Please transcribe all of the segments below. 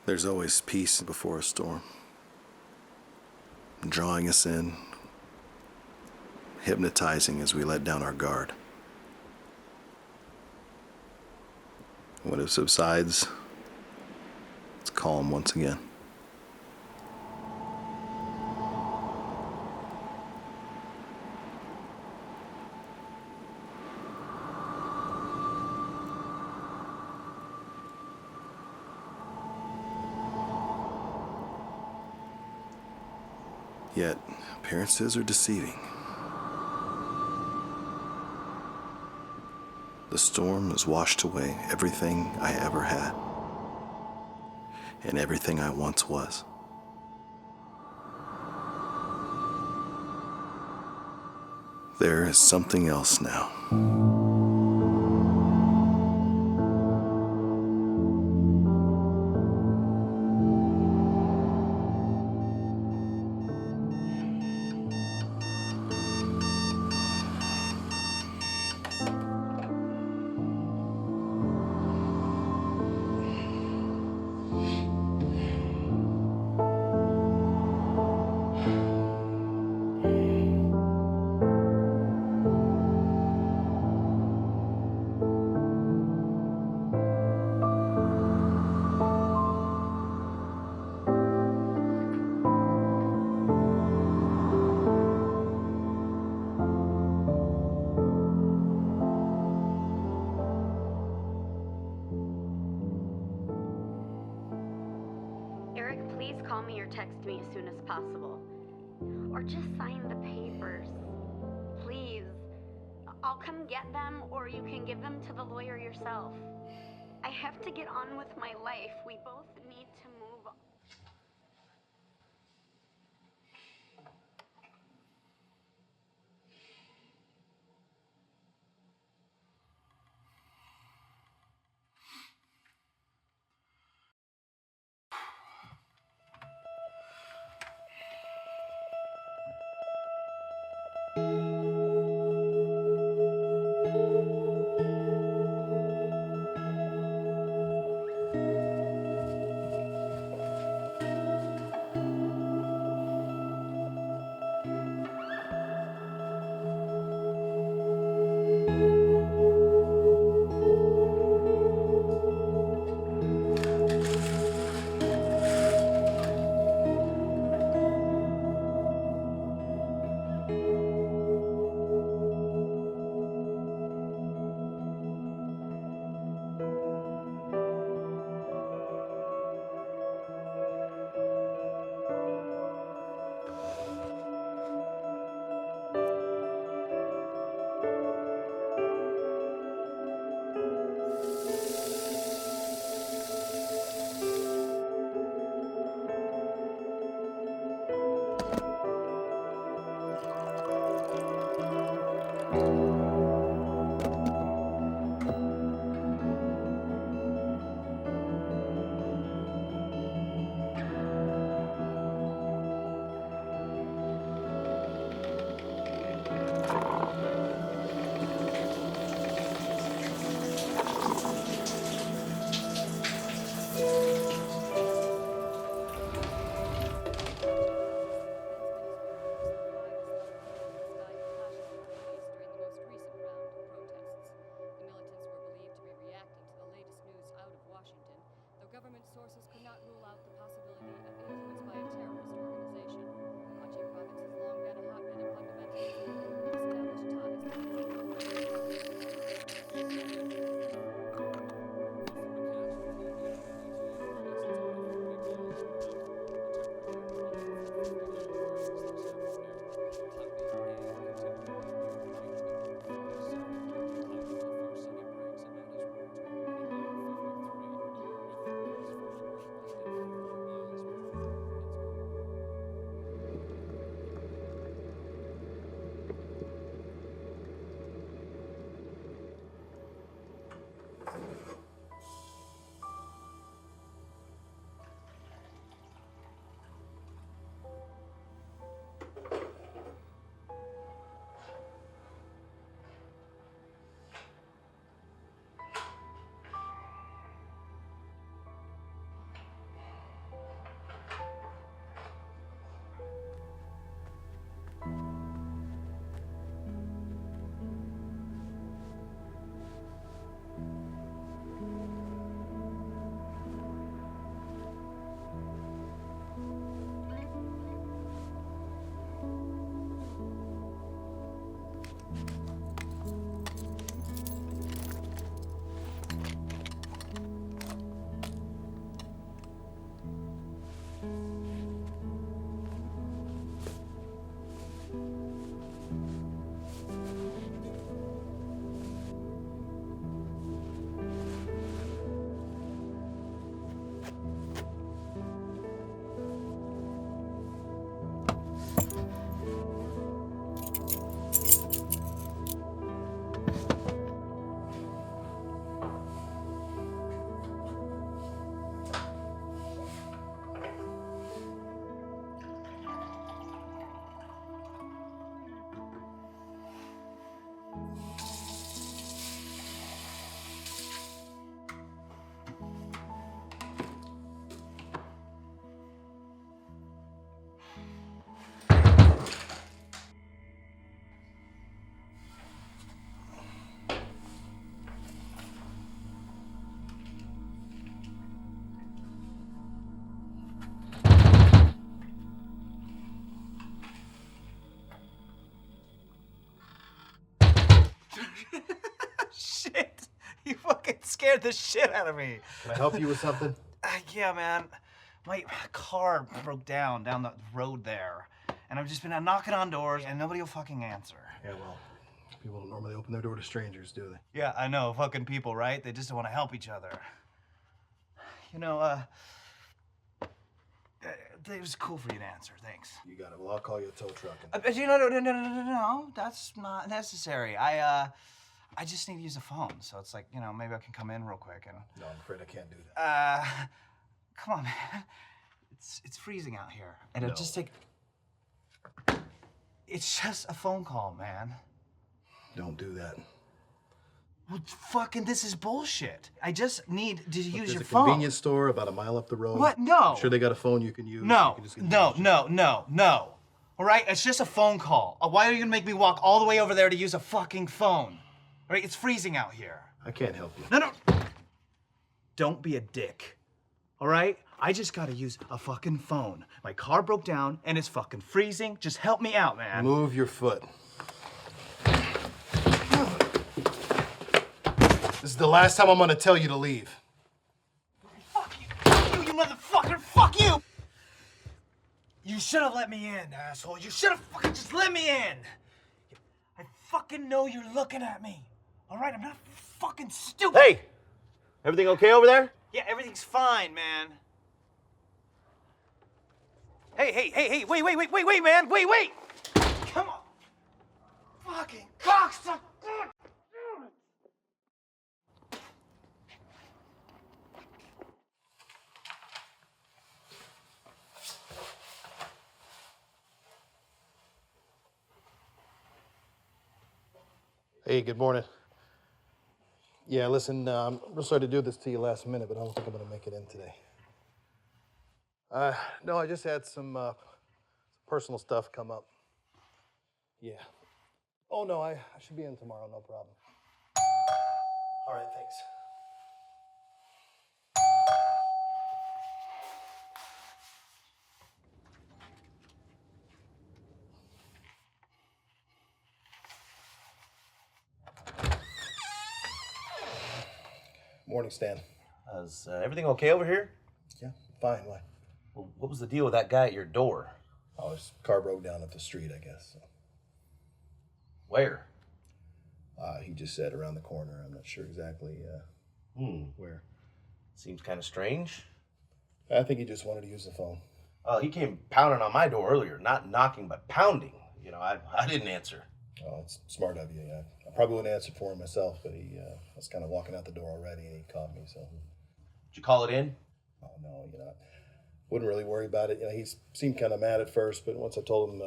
There's always peace before a storm, drawing us in, hypnotizing as we let down our guard. When it subsides, it's calm once again. Yet, appearances are deceiving. The storm has washed away everything I ever had, and everything I once was. There is something else now. Please call me or text me as soon as possible. Or just sign the papers. Please. I'll come get them, or you can give them to the lawyer yourself. I have to get on with my life. We both need to move on. Government sources could not rule out the possibility of influence by a terrorist organization. Mathew province has long been a hotbed of fundamentalism with established ties. scared the shit out of me. Can I help you with something? Yeah, man. My car broke down the road there. And I've just been knocking on doors and nobody will fucking answer. Yeah, well, people don't normally open their door to strangers, do they? Yeah, I know. Fucking people, right? They just don't want to help each other. You know, it was cool for you to answer. Thanks. You got it. Well, I'll call you a tow truck. No. That's not necessary. I just need to use a phone. So it's like, you know, maybe I can come in real quick and... No, I'm afraid I can't do that. Come on, man. It's freezing out here. And No. it'll just take... It's just a phone call, man. Don't do that. Well, fucking, this is bullshit. I just need to use There's your a phone. convenience store about a mile up the road. What? No. I'm sure they got a phone you can use. No, You can just get the no. All right, it's just a phone call. Why are you gonna make me walk all the way over there to use a fucking phone? All right, it's freezing out here. I can't help you. No. Don't be a dick. All right? I just gotta use a fucking phone. My car broke down and it's fucking freezing. Just help me out, man. Move your foot. This is the last time I'm gonna tell you to leave. Fuck you, you motherfucker! Fuck you! You should have let me in, asshole. You should have fucking just let me in. I fucking know you're looking at me. All right, I'm not fucking stupid. Hey, everything okay over there? Yeah, everything's fine, man. Hey, wait, man, wait! Come on. Fucking cocksucker! Hey, good morning. Yeah, listen, I'm real sorry to do this to you last minute, but I don't think I'm gonna make it in today. No, I just had some personal stuff come up. Yeah. Oh, no, I should be in tomorrow, no problem. All right, thanks. Morning, Stan. Is everything okay over here? Yeah, fine. Why? Well, what was the deal with that guy at your door? Oh, his car broke down up the street, I guess. So. Where? He just said around the corner. I'm not sure exactly where. Seems kind of strange. I think he just wanted to use the phone. He came pounding on my door earlier, not knocking, but pounding. You know, I didn't answer. Oh, it's smart of you. Yeah. I probably wouldn't answer for him myself, but he was kind of walking out the door already, and he caught me. So. Did you call it in? Oh no, wouldn't really worry about it. He seemed kind of mad at first, but once I told him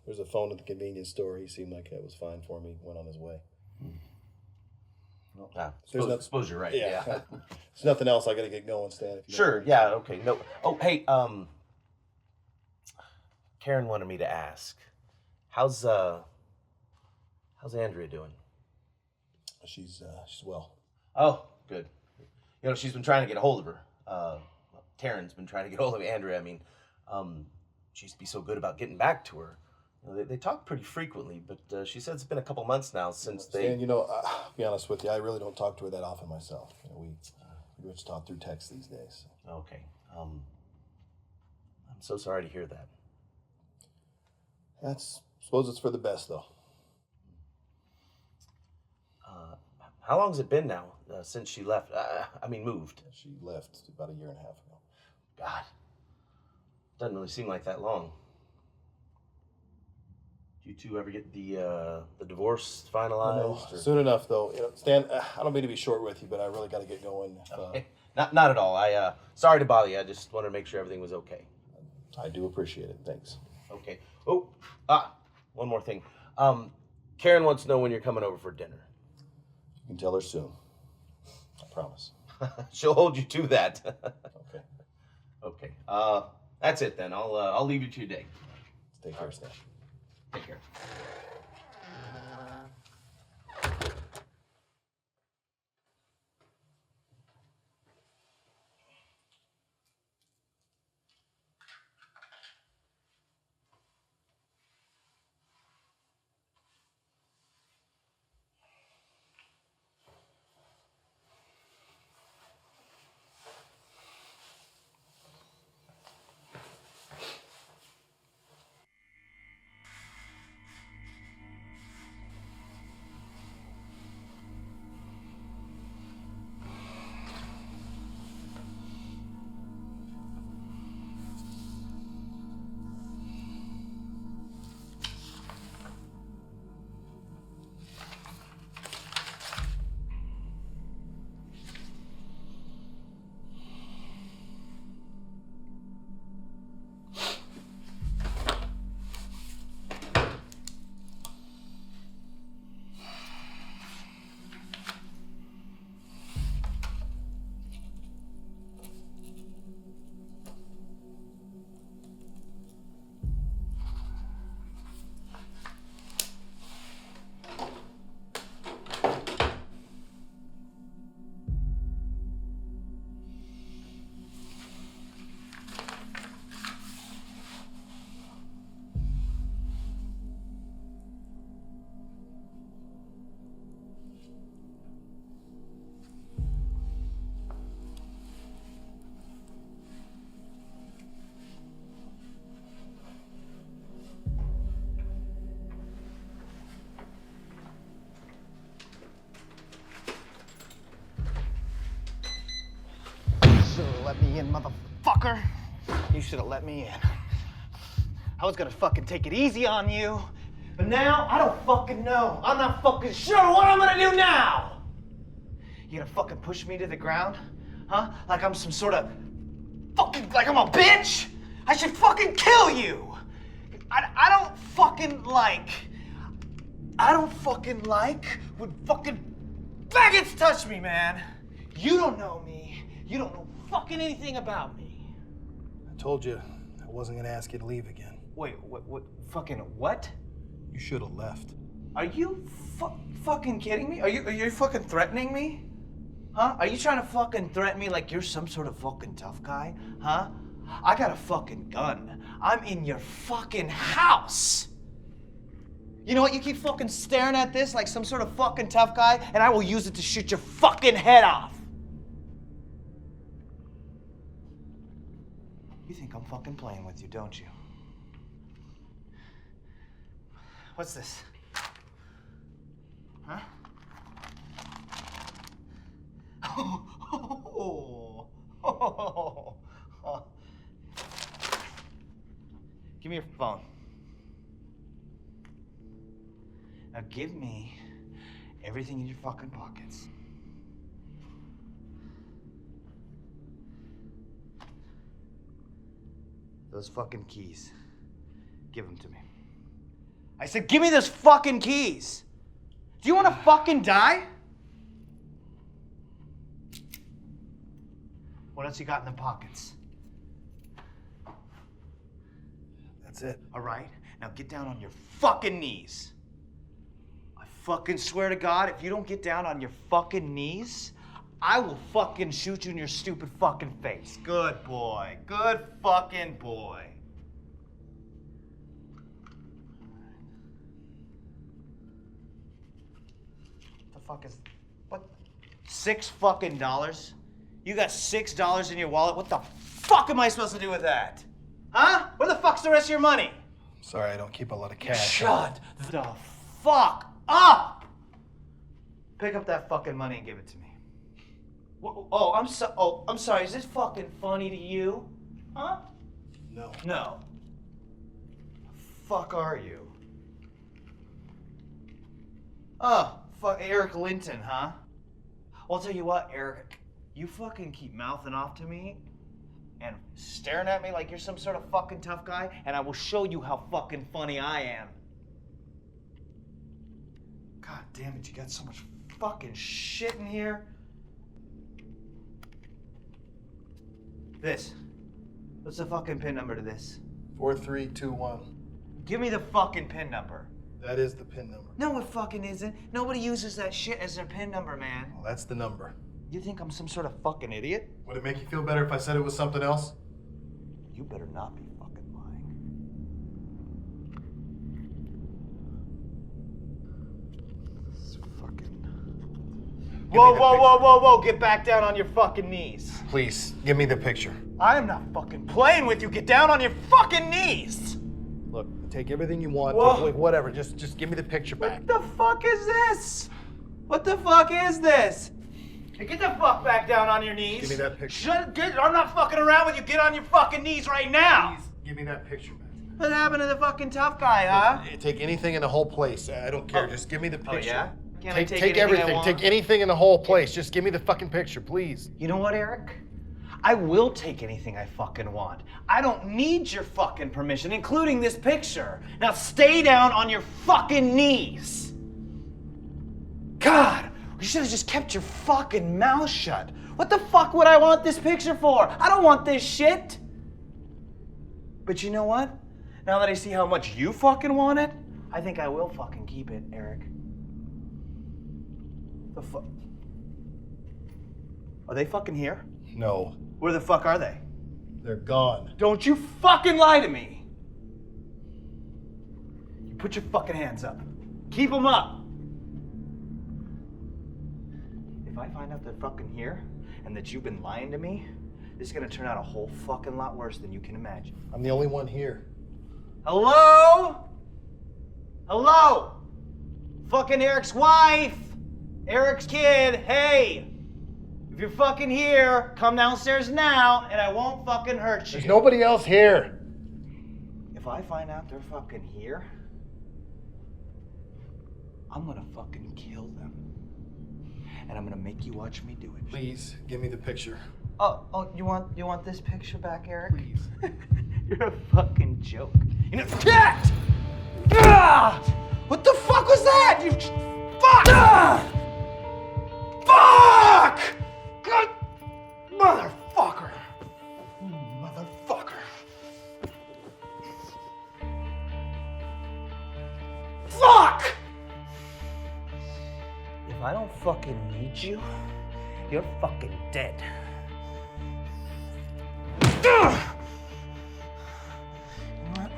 there's a phone at the convenience store, he seemed like it was fine for me. Went on his way. Well, There's suppose you're right. Yeah. Yeah. There's nothing else I got to get going, Stan. If you Sure. don't- Yeah. Okay. No. Oh, hey. Karen wanted me to ask, how's Andrea doing? She's well. Oh, good. You know, she's been trying to get a hold of her. Karen's been trying to get a hold of Andrea. I mean, she used to be so good about getting back to her. You know, they talk pretty frequently, but she said it's been a couple months now since they... Stan, I'll be honest with you, I really don't talk to her that often myself. We just talk through text these days. So. Okay. I'm so sorry to hear that. Suppose it's for the best, though. How long has it been now since she left? Moved. She left about a year and a half ago. God. Doesn't really seem like that long. Do you two ever get the divorce finalized? No, or? soon enough, though. Stan, I don't mean to be short with you, but I really got to get going. Okay. Not at all. Sorry to bother you. I just wanted to make sure everything was okay. I do appreciate it. Thanks. Okay. Oh, one more thing. Karen wants to know when you're coming over for dinner. You can tell her soon. I promise. She'll hold you to that. Okay. Okay. That's it then. I'll leave you to your day. Take care, Stan. Take care. have let me in, motherfucker. You should have let me in. I was gonna fucking take it easy on you, but now I don't fucking know. I'm not fucking sure what I'm gonna do now. You gonna fucking push me to the ground? Huh? Like I'm some sort of fucking, like I'm a bitch? I should fucking kill you. I don't fucking like when fucking faggots touch me, man. You don't know me. You don't know fucking anything about me. I told you I wasn't gonna ask you to leave again. Wait, what fucking what? You should have left. Are you fucking kidding me? Are you fucking threatening me? Huh? Are you trying to fucking threaten me like you're some sort of fucking tough guy? Huh? I got a fucking gun. I'm in your fucking house. You know what? You keep fucking staring at this like some sort of fucking tough guy, and I will use it to shoot your fucking head off. You think I'm fucking playing with you, don't you? What's this? Huh? Oh. Give me your phone. Now give me everything in your fucking pockets. Those fucking keys. Give them to me. I said, give me those fucking keys. Do you want to fucking die? What else you got in the pockets? That's it. All right, now get down on your fucking knees. I fucking swear to God, if you don't get down on your fucking knees, I will fucking shoot you in your stupid fucking face. Good boy. Good fucking boy. What the fuck is... What? $6 fucking dollars? You got $6 in your wallet? What the fuck am I supposed to do with that? Huh? Where the fuck's the rest of your money? Sorry, I don't keep a lot of cash. Shut the fuck up! Pick up that fucking money and give it to me. I'm sorry. Is this fucking funny to you? Huh? No. No. Fuck are you? Oh, fuck Eric Linton, huh? Well, I'll tell you what, Eric. You fucking keep mouthing off to me and staring at me like you're some sort of fucking tough guy, and I will show you how fucking funny I am. God damn it, you got so much fucking shit in here. This. What's the fucking pin number to this? 4321. Give me the fucking pin number. That is the pin number. No, it fucking isn't. Nobody uses that shit as their pin number, man. Well, that's the number. You think I'm some sort of fucking idiot? Would it make you feel better if I said it was something else? You better not be fucking lying. This fucking... Whoa, get back down on your fucking knees. Please, give me the picture. I am not fucking playing with you. Get down on your fucking knees. Look, take everything you want, Whoa. whatever, just give me the picture back. What the fuck is this? What the fuck is this? Hey, get the fuck back down on your knees. Give me that picture. I'm not fucking around with you. Get on your fucking knees right now. Please, give me that picture back. What happened to the fucking tough guy, huh? Take anything in the whole place. I don't care. Just give me the picture. Oh, yeah? Can I Take anything I everything. want? Take anything in the whole place. Just give me the fucking picture, please. You know what, Eric? I will take anything I fucking want. I don't need your fucking permission, including this picture. Now stay down on your fucking knees. God, you should have just kept your fucking mouth shut. What the fuck would I want this picture for? I don't want this shit. But you know what? Now that I see how much you fucking want it, I think I will fucking keep it, Eric. The fuck? Are they fucking here? No, Where the fuck are they? they're gone. Don't you fucking lie to me! You put your fucking hands up. Keep them up! If I find out they're fucking here, and that you've been lying to me, this is gonna turn out a whole fucking lot worse than you can imagine. I'm the only one here. Hello? Hello? Fucking Eric's wife! Eric's kid, hey! If you're fucking here, come downstairs now, and I won't fucking hurt you. There's nobody else here. If I find out they're fucking here, I'm gonna fucking kill them. And I'm gonna make you watch me do it. Please, give me the picture. Oh, you want this picture back, Eric? Please. You're a fucking joke. You know, cat! Ah! What the fuck was that? You fuck! Ah! Fuck! God, motherfucker! Motherfucker! Fuck! If I don't fucking need you, you're fucking dead. Ugh! What?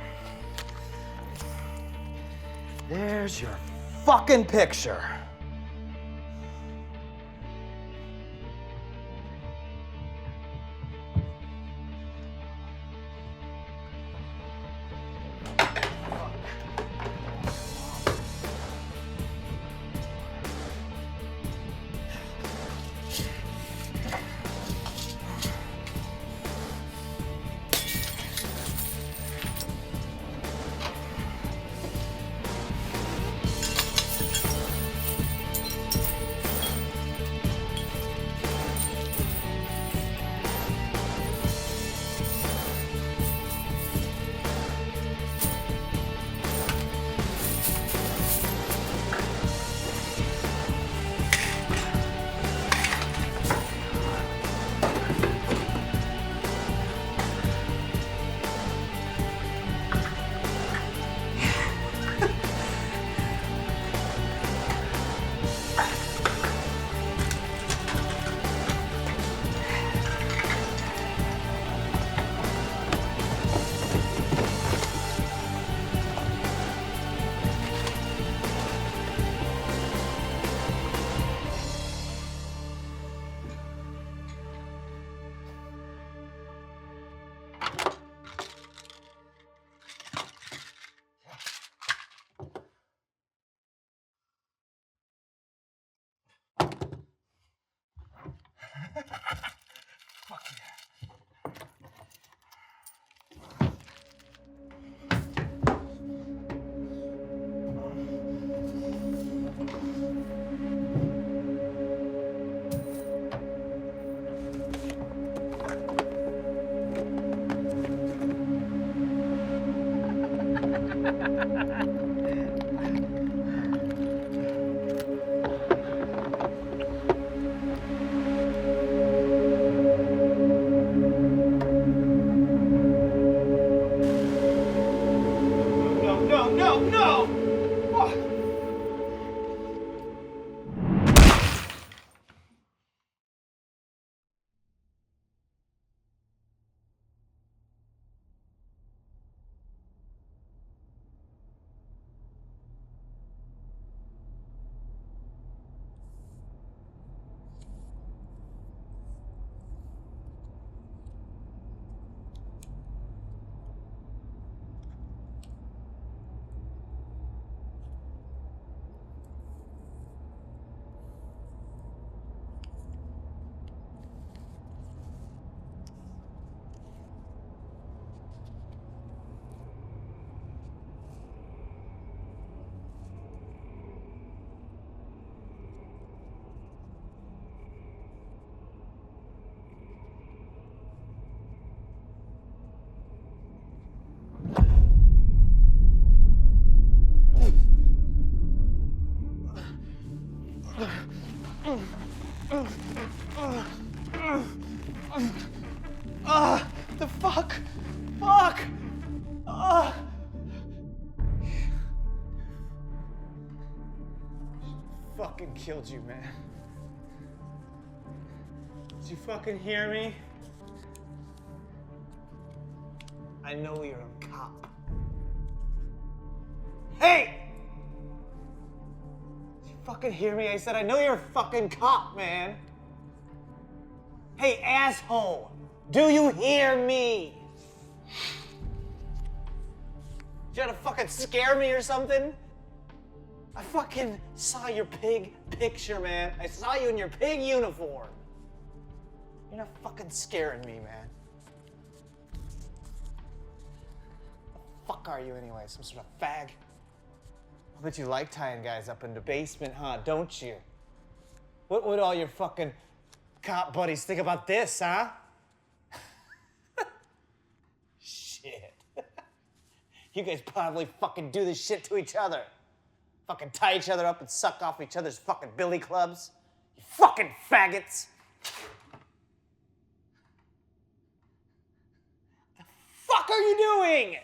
There's your fucking picture. Fuck yeah. No! Fuck! The fuck? Fuck! Fucking killed you, man. Did you fucking hear me? I know you're a cop. Hey! Did you fucking hear me? I said I know you're a fucking cop, man. Hey, asshole! Do you hear me? You trying to fucking scare me or something? I fucking saw your pig picture, man. I saw you in your pig uniform. You're not fucking scaring me, man. What the fuck are you anyway? Some sort of fag? I bet you like tying guys up in the basement, huh? Don't you? What would all your fucking cop buddies think about this, huh? Shit. You guys probably fucking do this shit to each other. Fucking tie each other up and suck off each other's fucking billy clubs. You fucking faggots. The fuck are you doing?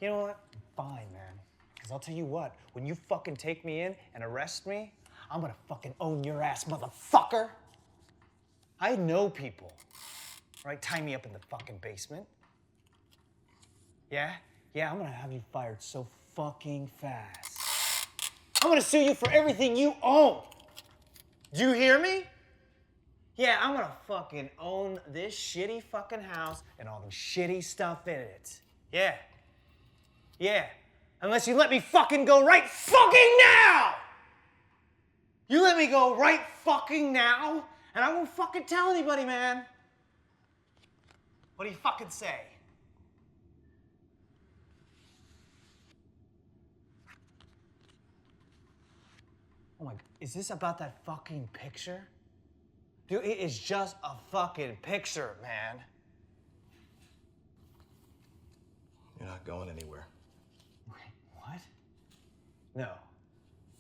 You know what? Fine, man. Because I'll tell you what, when you fucking take me in and arrest me, I'm gonna fucking own your ass, motherfucker. I know people, right? Tie me up in the fucking basement. Yeah? Yeah, I'm gonna have you fired so fucking fast. I'm gonna sue you for everything you own. Do you hear me? Yeah, I'm gonna fucking own this shitty fucking house and all the shitty stuff in it. Yeah. Yeah. Unless you let me fucking go right fucking now! You let me go right fucking now, and I won't fucking tell anybody, man. What do you fucking say? Oh my, is this about that fucking picture? Dude, it is just a fucking picture, man. You're not going anywhere. What? No.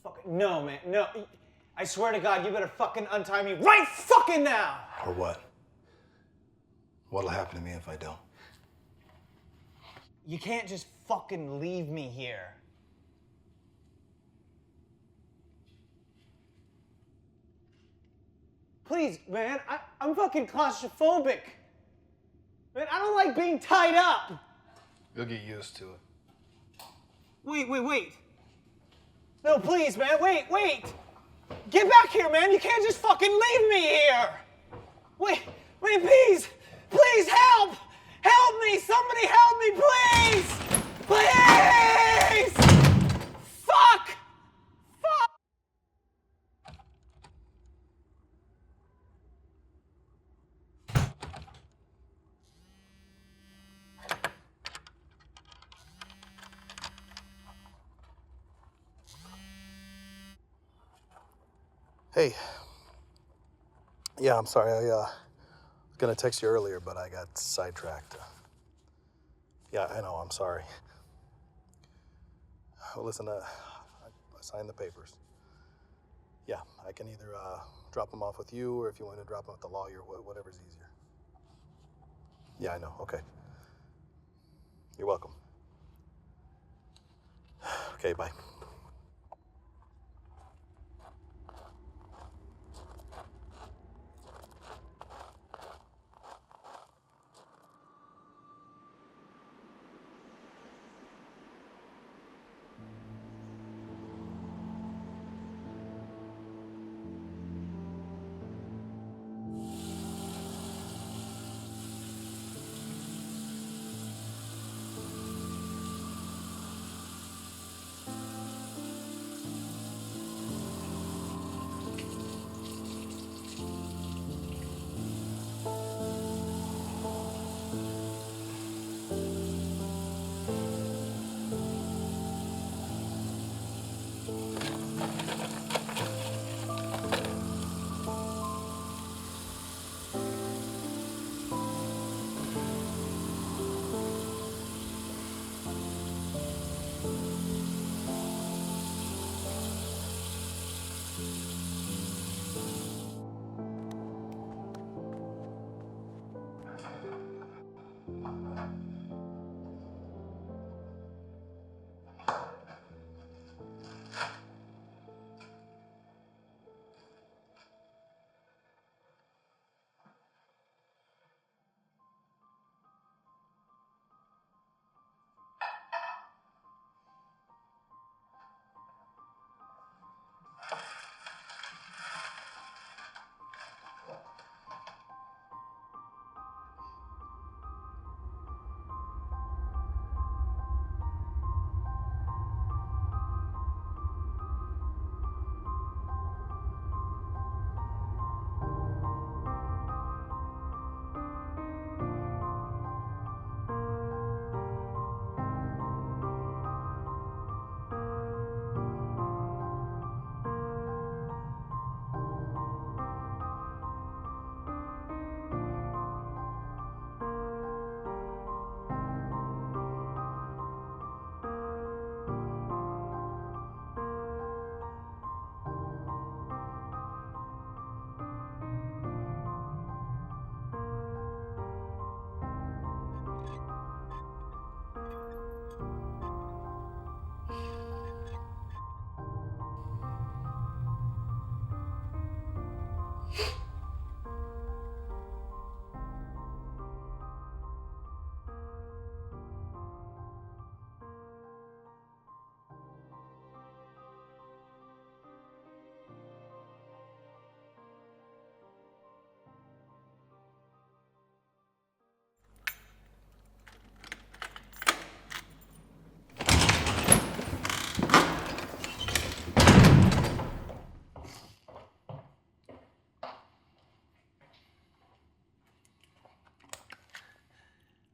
Fucking, no, man, no. I swear to God, you better fucking untie me right fucking now! Or what? What'll happen to me if I don't? You can't just fucking leave me here. Please, man, I'm fucking claustrophobic. Man, I don't like being tied up. You'll get used to it. Wait. No, please, man, wait. Get back here, man. You can't just fucking leave me here. Wait, please help. Help me, somebody help me, please. Please. Fuck. Hey. Yeah, I'm sorry. I was gonna text you earlier, but I got sidetracked. Yeah, I know. I'm sorry. Well, listen, I signed the papers. Yeah, I can either drop them off with you, or if you want to drop them with the lawyer, whatever's easier. Yeah, I know. Okay. You're welcome. Okay, bye.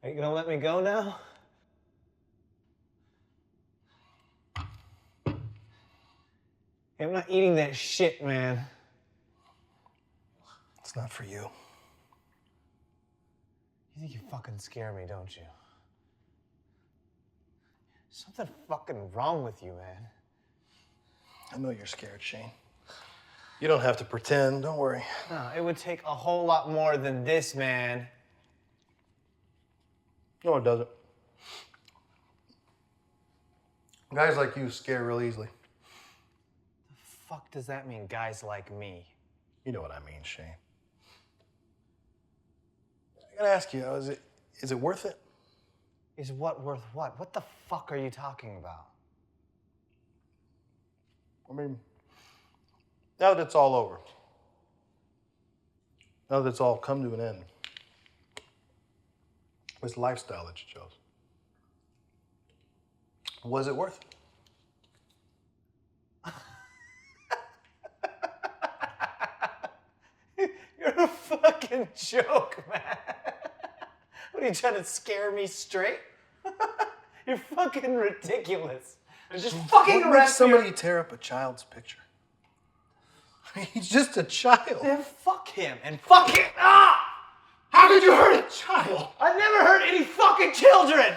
Are you gonna let me go now? Hey, I'm not eating that shit, man. It's not for you. You think you fucking scare me, don't you? Something fucking wrong with you, man. I know you're scared, Shane. You don't have to pretend, don't worry. No, it would take a whole lot more than this, man. No, it doesn't. Guys like you scare real easily. The fuck does that mean, guys like me? You know what I mean, Shane. I gotta ask you, is it worth it? Is what worth what? What the fuck are you talking about? I mean, now that it's all over, now that it's all come to an end, this lifestyle that you chose, was it worth it? You're a fucking joke, man. What are you trying to scare me straight? You're fucking ridiculous. Just fucking What makes somebody tear up a child's picture? He's just a child. Then fuck him and fuck it. Ah! How did you hurt a child? I've never hurt any fucking children.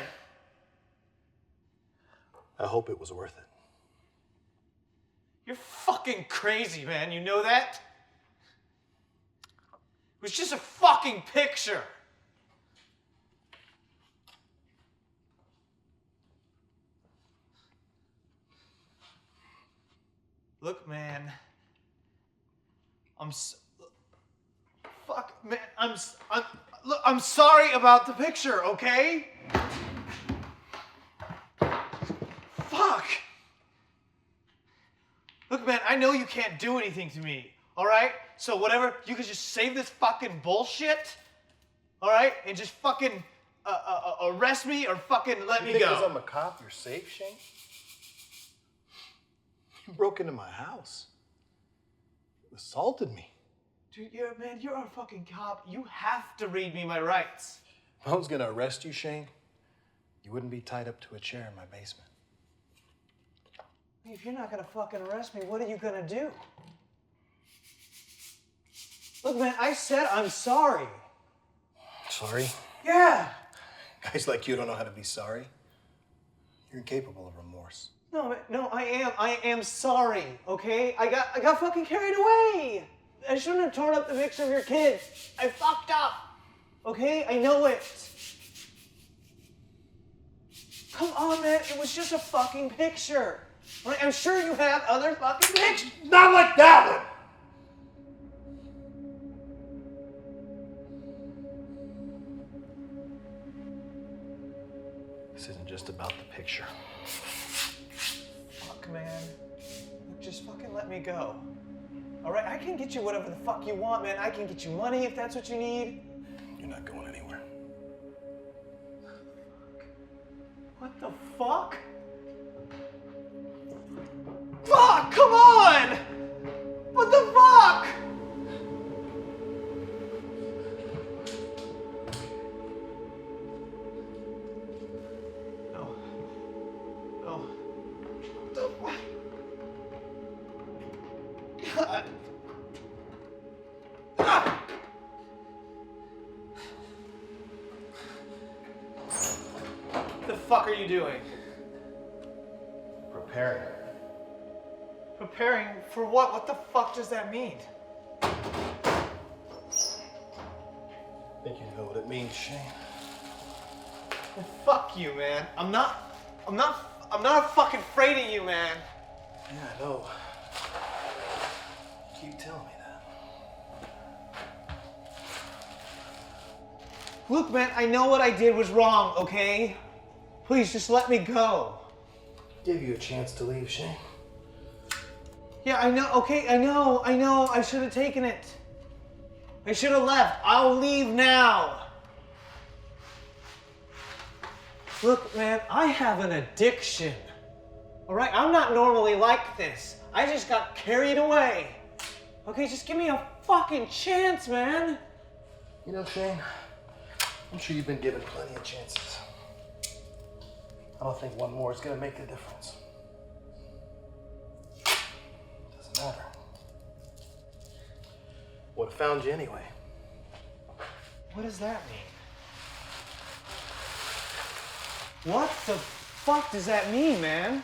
I hope it was worth it. You're fucking crazy, man. You know that? It was just a fucking picture. Look, man. Fuck, man. Look, I'm sorry about the picture, okay? Fuck. Look, man, I know you can't do anything to me, all right? So whatever, you could just save this fucking bullshit, all right? And just fucking arrest me or fucking let me go. Because I'm a cop, you're safe, Shane? You broke into my house. You assaulted me. Dude, you're a fucking cop. You have to read me my rights. If I was gonna arrest you, Shane, you wouldn't be tied up to a chair in my basement. If you're not gonna fucking arrest me, what are you gonna do? Look, man, I said I'm sorry. Sorry? Yeah. Guys like you don't know how to be sorry. You're incapable of remorse. No, I am sorry, okay? I got fucking carried away. I shouldn't have torn up the picture of your kids. I fucked up, okay? I know it. Come on, man, it was just a fucking picture. Right? I'm sure you have other fucking pictures. Not like that one! This isn't just about the picture. Fuck, man. Look, just fucking let me go. All right, I can get you whatever the fuck you want, man. I can get you money if that's what you need. You're not going anywhere. What the fuck? Fuck, come on! What the fuck? No. What the fuck? What the fuck are you doing? Preparing. Preparing for what? What the fuck does that mean? I think you know what it means, Shane. Well, fuck you, man. I'm not fucking afraid of you, man. Yeah, I know. Keep telling me that. Look, man, I know what I did was wrong, okay? Please, just let me go. Give you a chance to leave, Shane. Yeah, I know, okay, I know. I should have taken it. I should have left. I'll leave now. Look, man, I have an addiction. All right, I'm not normally like this. I just got carried away. Okay, just give me a fucking chance, man. You know, Shane, I'm sure you've been given plenty of chances. I don't think one more is gonna make the difference. Doesn't matter. Would have found you anyway. What does that mean? What the fuck does that mean, man?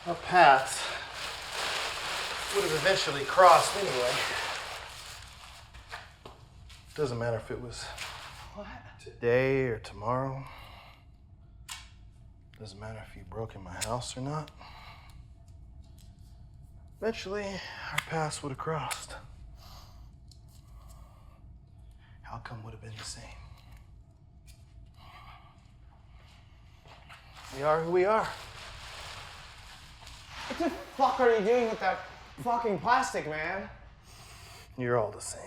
Our paths would have eventually crossed anyway. Doesn't matter if it was today or tomorrow. Doesn't matter if you broke in my house or not. Eventually, our paths would have crossed. Outcome would have been the same. We are who we are. What the fuck are you doing with that fucking plastic, man? You're all the same.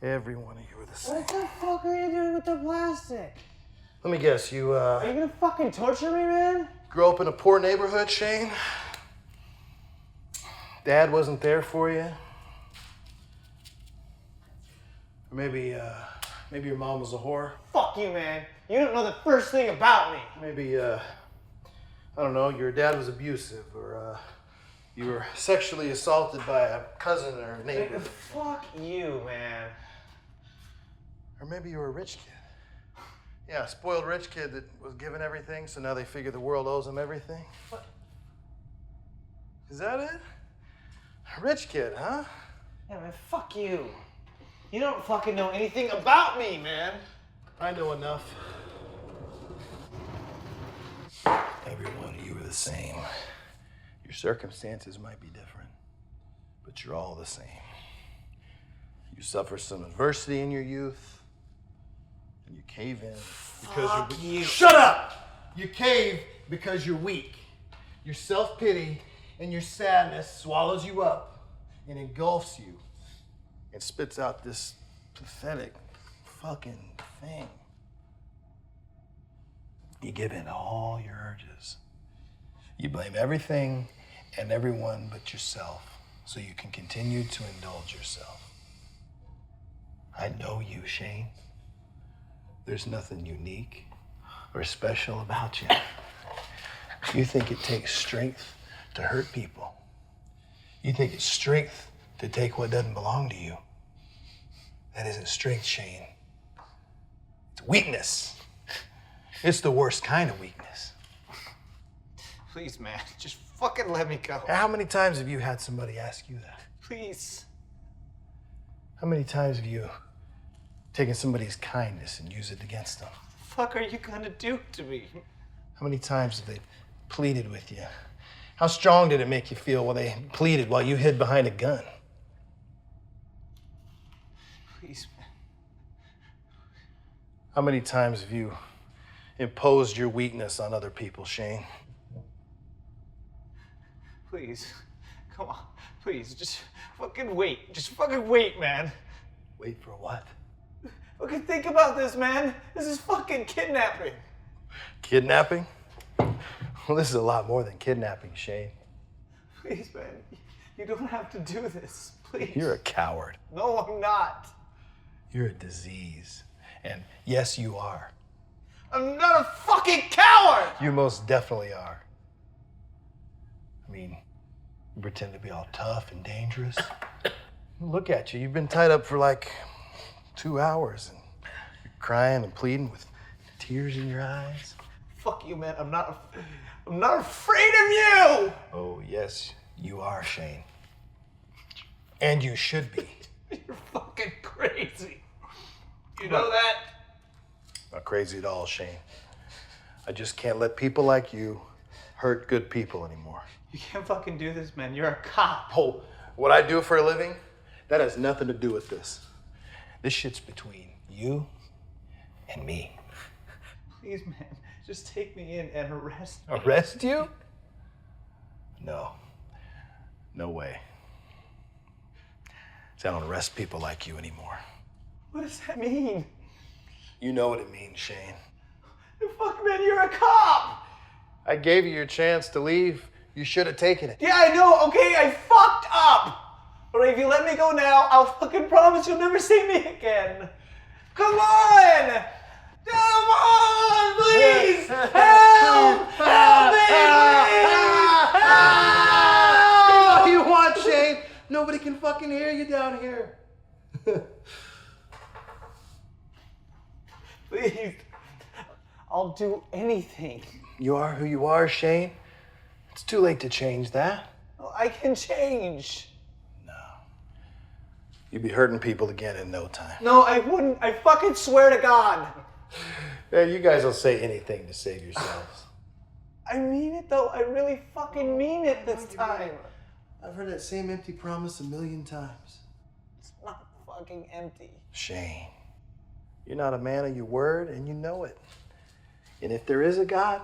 Every one of you are the same. What the fuck are you doing with the plastic? Let me guess, you Are you gonna fucking torture me, man? grew up in a poor neighborhood, Shane? Dad wasn't there for you? Or maybe your mom was a whore? Fuck you, man. You don't know the first thing about me. Maybe, I don't know, your dad was abusive, or you were sexually assaulted by a cousin or a neighbor. Fuck you, man. Or maybe you were a rich kid. Yeah, a spoiled rich kid that was given everything, so now they figure the world owes them everything. What? Is that it? A rich kid, huh? Yeah, man, fuck you. You don't fucking know anything about me, man. I know enough. Every one of you are the same. Your circumstances might be different, but you're all the same. You suffer some adversity in your youth, and you cave in because Fuck you're weak. you. Shut up! You cave because you're weak. Your self-pity and your sadness swallows you up and engulfs you and spits out this pathetic fucking thing. You give in to all your urges. You blame everything and everyone but yourself so you can continue to indulge yourself. I know you, Shane. There's nothing unique or special about you. You think it takes strength to hurt people. You think it's strength to take what doesn't belong to you. That isn't strength, Shane. It's weakness. It's the worst kind of weakness. Please, man, just fucking let me go. How many times have you had somebody ask you that? Please. How many times have you taken somebody's kindness and used it against them? What the fuck are you gonna do to me? How many times have they pleaded with you? How strong did it make you feel while they pleaded while you hid behind a gun? Please, man. How many times have you imposed your weakness on other people, Shane? Please. Come on. Please, just fucking wait. Just fucking wait, man. Wait for what? Fucking think about this, man. This is fucking kidnapping. Kidnapping? Well, this is a lot more than kidnapping, Shane. Please, man. You don't have to do this. Please. You're a coward. No, I'm not. You're a disease. And yes, you are. I'm not a fucking coward! You most definitely are. I mean, you pretend to be all tough and dangerous. Look at you. You've been tied up for like 2 hours and you're crying and pleading with tears in your eyes. Fuck you, man. I'm not afraid of you! Oh, yes, you are, Shane. And you should be. You're fucking crazy. You know that? Not crazy at all, Shane. I just can't let people like you hurt good people anymore. You can't fucking do this, man. You're a cop. Oh, what I do for a living, that has nothing to do with this. This shit's between you and me. Please, man. Just take me in and arrest me. Arrest you? No. No way. See, I don't arrest people like you anymore. What does that mean? You know what it means, Shane. Fuck, man, you're a cop! I gave you your chance to leave. You should have taken it. Yeah, I know, okay? I fucked up! But I if you let me go now, I'll fucking promise you'll never see me again. Come on! Come on, please! Help! Help me, please! All you want, Shane. Nobody can fucking hear you down here. Please. I'll do anything. You are who you are, Shane. It's too late to change that. Oh, I can change. No. You'd be hurting people again in no time. No, I wouldn't. I fucking swear to God. Yeah, you guys will say anything to save yourselves. I mean it, though. I really fucking mean it this time. I've heard that same empty promise a million times. It's not fucking empty. Shane, you're not a man of your word, and you know it. And if there is a God,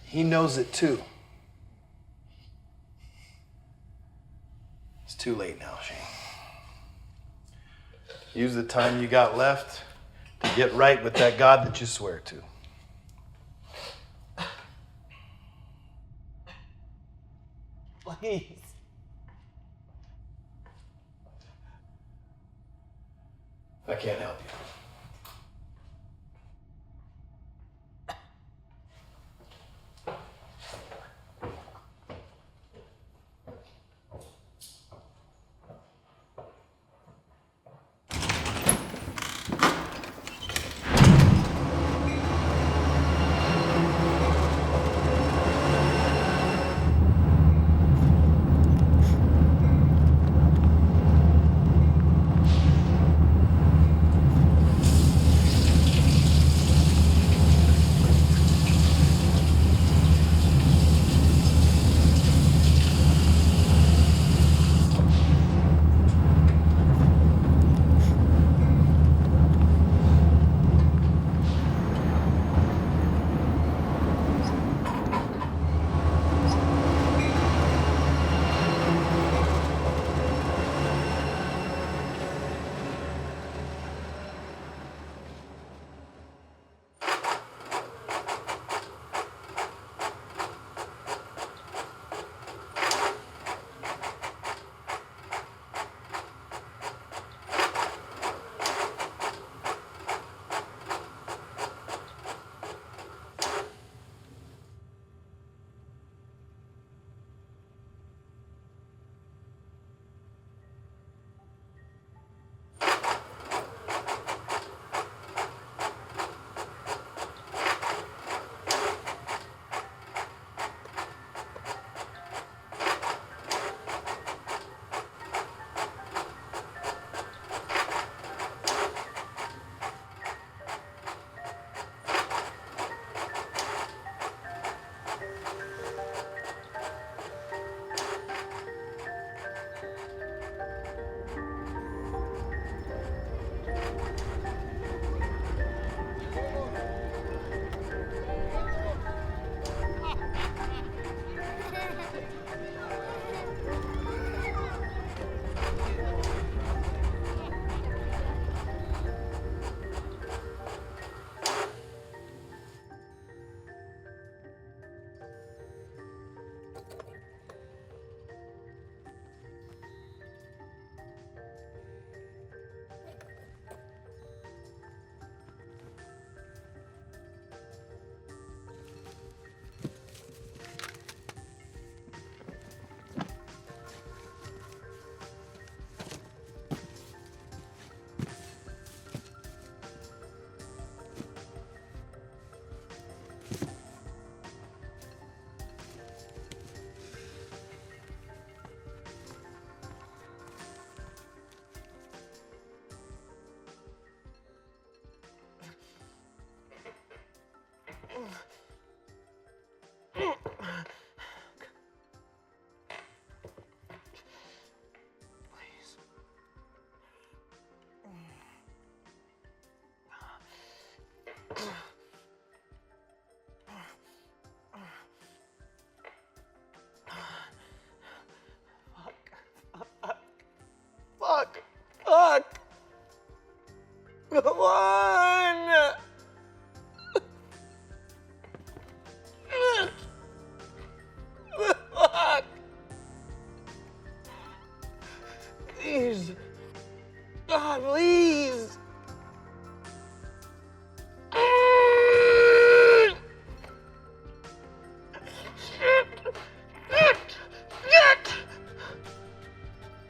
he knows it too. It's too late now, Shane. Use the time you got left to get right with that God that you swear to. Please. I can't help you. Fuck! Come on! Fuck! Please. God, please.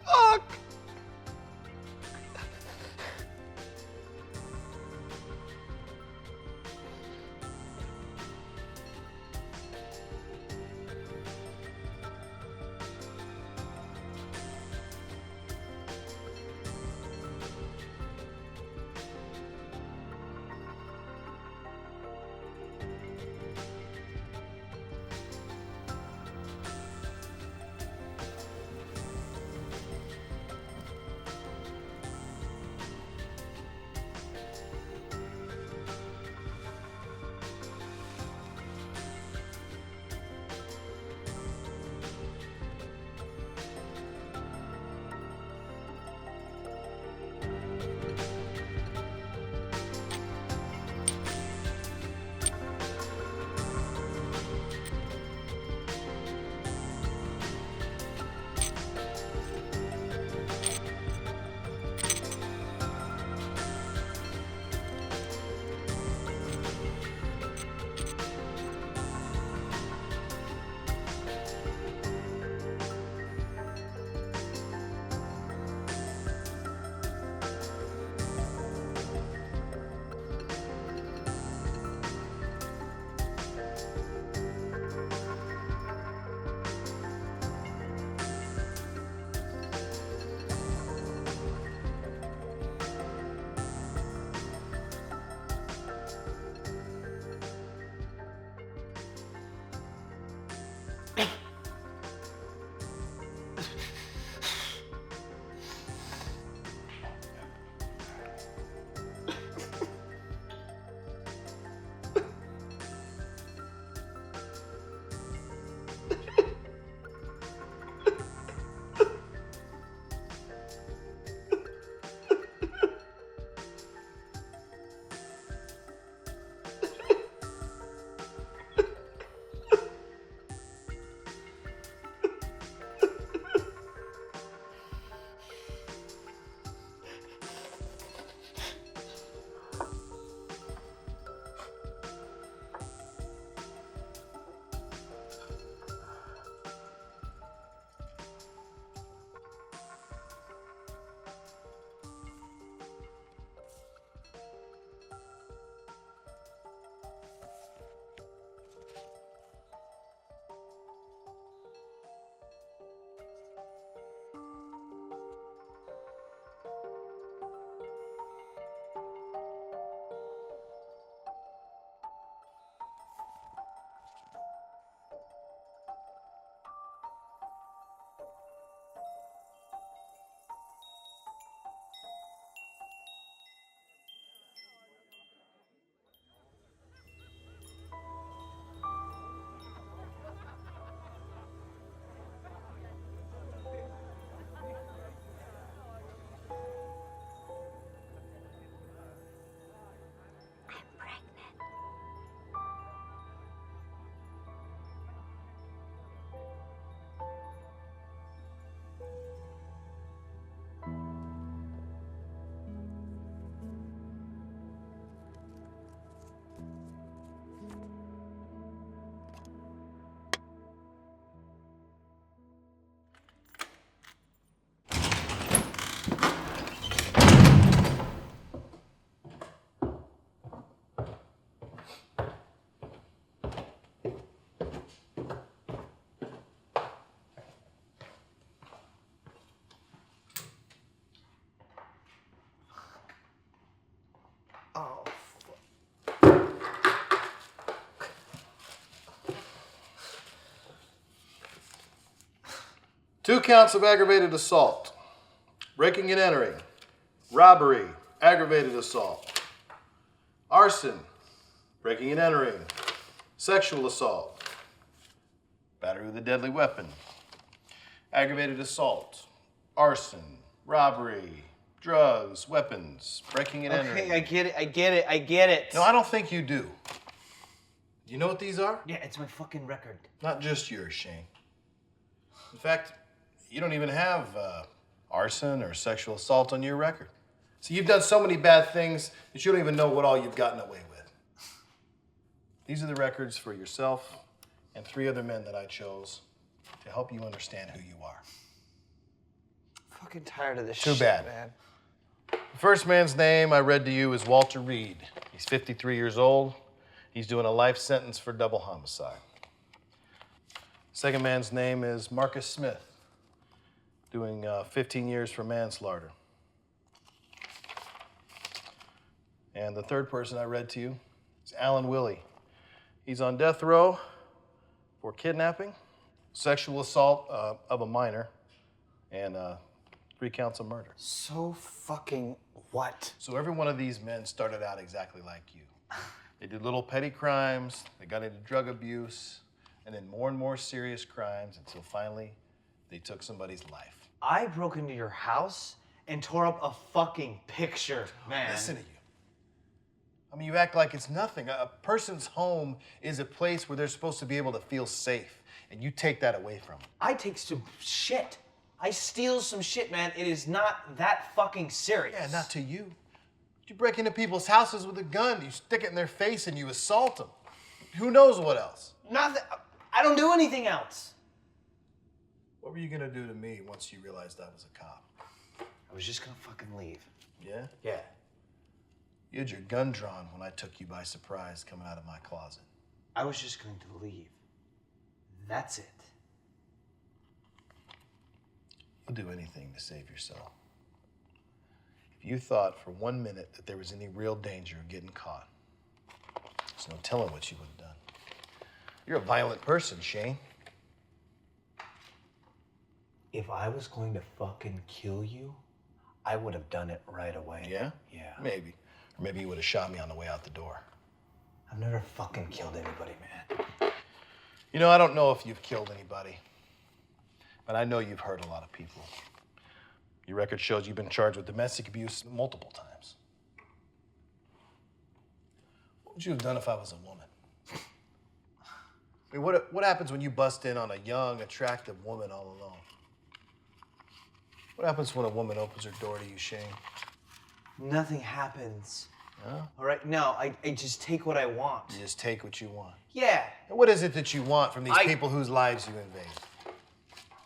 Fuck. Two counts of aggravated assault, breaking and entering, robbery, aggravated assault, arson, breaking and entering, sexual assault, battery with a deadly weapon, aggravated assault, arson, robbery, drugs, weapons, breaking and entering. Okay, I get it. No, I don't think you do. You know what these are? Yeah, it's my fucking record. Not just yours, Shane. In fact, you don't even have arson or sexual assault on your record. So you've done so many bad things that you don't even know what all you've gotten away with. These are the records for yourself and 3 other men that I chose to help you understand who you are. I'm fucking tired of this Too shit, bad. man. The first man's name I read to you is Walter Reed. He's 53 years old. He's doing a life sentence for double homicide. Second man's name is Marcus Smith, doing 15 years for manslaughter. And the third person I read to you is Alan Willie. He's on death row for kidnapping, sexual assault of a minor, and 3 counts of murder. So fucking what? So every one of these men started out exactly like you. They did little petty crimes, they got into drug abuse, and then more and more serious crimes until finally they took somebody's life. I broke into your house and tore up a fucking picture, man. Listen to you. I mean, you act like it's nothing. A person's home is a place where they're supposed to be able to feel safe, and you take that away from them. I take some shit. I steal some shit, man. It is not that fucking serious. Yeah, not to you. You break into people's houses with a gun, you stick it in their face, and you assault them. Who knows what else? Nothing. I don't do anything else. What were you gonna do to me once you realized I was a cop? I was just gonna fucking leave. Yeah? Yeah. You had your gun drawn when I took you by surprise coming out of my closet. I was just going to leave. That's it. You'll do anything to save yourself. If you thought for 1 minute that there was any real danger of getting caught, there's no telling what you would have done. You're a violent person, Shane. If I was going to fucking kill you, I would have done it right away. Yeah? Yeah. Maybe. Or maybe you would have shot me on the way out the door. I've never fucking killed anybody, man. You know, I don't know if you've killed anybody, but I know you've hurt a lot of people. Your record shows you've been charged with domestic abuse multiple times. What would you have done if I was a woman? I mean, what happens when you bust in on a young, attractive woman all alone? What happens when a woman opens her door to you, Shane? Nothing happens. Huh? All right, no, I just take what I want. You just take what you want. Yeah. And what is it that you want from these people whose lives you invade?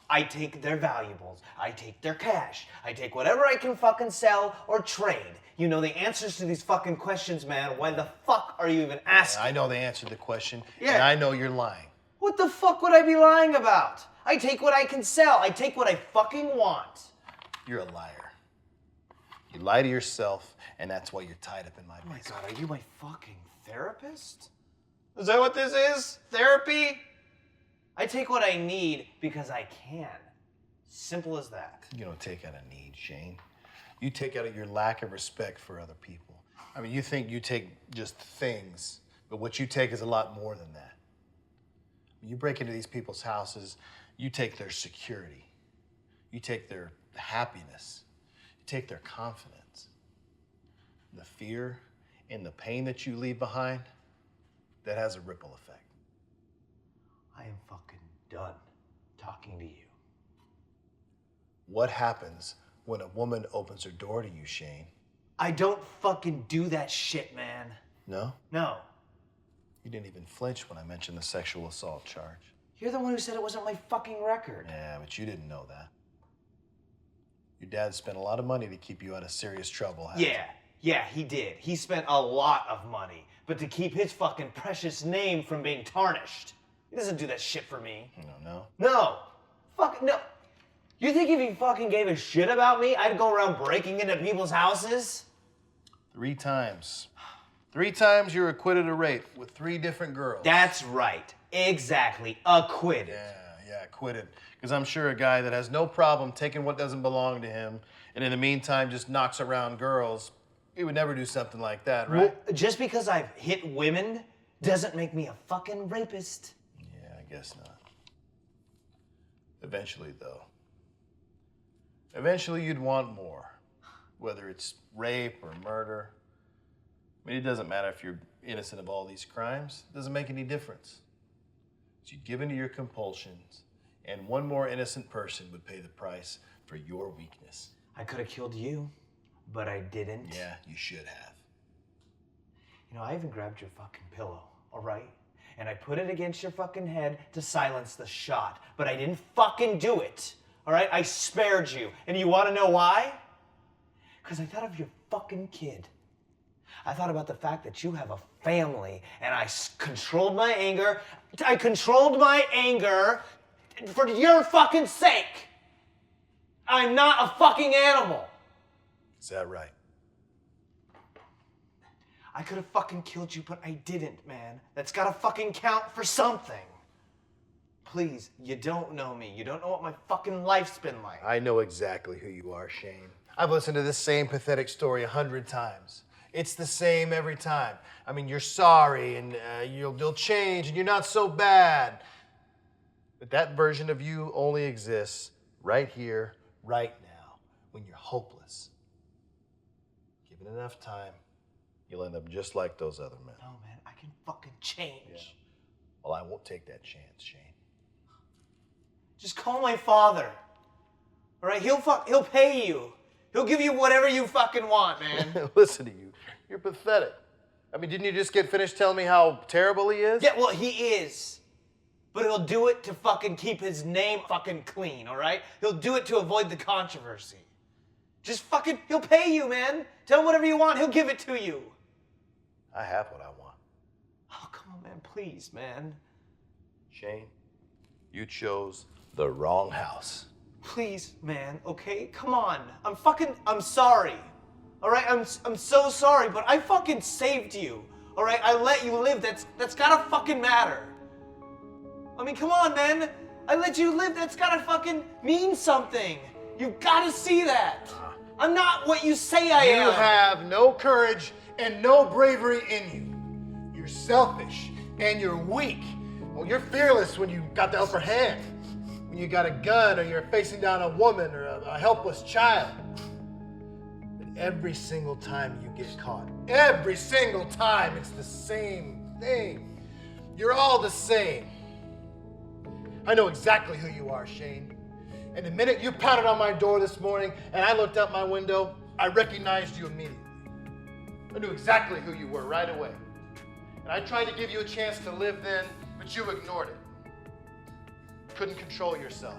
I take their valuables. I take their cash. I take whatever I can fucking sell or trade. You know the answers to these fucking questions, man. Why the fuck are you even asking? I know the answer to the question, Yeah. and I know you're lying. What the fuck would I be lying about? I take what I can sell. I take what I fucking want. You're a liar. You lie to yourself, and that's why you're tied up in my Oh my basement. God, are you my fucking therapist? Is that what this is? Therapy? I take what I need because I can. Simple as that. You don't take out a need, Shane. You take out of your lack of respect for other people. I mean, you think you take just things, but what you take is a lot more than that. You break into these people's houses, you take their security. You take their happiness. You take their confidence. The fear and the pain that you leave behind, that has a ripple effect. I am fucking done talking to you. What happens when a woman opens her door to you, Shane? I don't fucking do that shit, man. No? No. You didn't even flinch when I mentioned the sexual assault charge. You're the one who said it wasn't my fucking record. Yeah, but you didn't know that. Your dad spent a lot of money to keep you out of serious trouble, hasn't he? Yeah, he did. He spent a lot of money, but to keep his fucking precious name from being tarnished. He doesn't do that shit for me. No. No. Fuck, no. You think if he fucking gave a shit about me, I'd go around breaking into people's houses? 3 times. 3 times you were acquitted of rape with 3 different girls. That's right. Exactly. Acquitted. Yeah, acquitted. Because I'm sure a guy that has no problem taking what doesn't belong to him and in the meantime just knocks around girls, he would never do something like that, right? Well, just because I've hit women doesn't make me a fucking rapist. Yeah, I guess not. Eventually, though. Eventually you'd want more. Whether it's rape or murder. I mean, it doesn't matter if you're innocent of all these crimes. It doesn't make any difference. You'd give in to your compulsions, and one more innocent person would pay the price for your weakness. I could have killed you, but I didn't. Yeah, you should have. You know, I even grabbed your fucking pillow, all right? And I put it against your fucking head to silence the shot, but I didn't fucking do it, all right? I spared you. And you want to know why? Because I thought of your fucking kid. I thought about the fact that you have a family, and I controlled my anger. I controlled my anger for your fucking sake. I'm not a fucking animal. Is that right? I could have fucking killed you, but I didn't, man. That's gotta fucking count for something. Please, you don't know me. You don't know what my fucking life's been like. I know exactly who you are, Shane. I've listened to this same pathetic story 100 times. It's the same every time. I mean, you're sorry, and you'll change, and you're not so bad. But that version of you only exists right here, right now, when you're hopeless. Given enough time, you'll end up just like those other men. No, man, I can fucking change. Yeah. Well, I won't take that chance, Shane. Just call my father. All right, he'll pay you. He'll give you whatever you fucking want, man. Listen to you. You're pathetic. I mean, didn't you just get finished telling me how terrible he is? Yeah, well, he is. But he'll do it to fucking keep his name fucking clean, all right? He'll do it to avoid the controversy. Just fucking, he'll pay you, man. Tell him whatever you want, he'll give it to you. I have what I want. Oh, come on, man, please, man. Shane, you chose the wrong house. Please, man, okay? Come on. I'm sorry. All right? I'm so sorry, but I fucking saved you. All right? I let you live. That's gotta fucking matter. I mean, come on, man. I let you live. That's gotta fucking mean something. You've gotta see that. I'm not what you say I am. You have no courage and no bravery in you. You're selfish and you're weak. Well, you're fearless when you got the upper hand. When you got a gun or you're facing down a woman or a helpless child. But every single time you get caught, every single time it's the same thing. You're all the same. I know exactly who you are, Shane. And the minute you pounded on my door this morning and I looked out my window, I recognized you immediately. I knew exactly who you were right away. And I tried to give you a chance to live then, but you ignored it. Couldn't control yourself.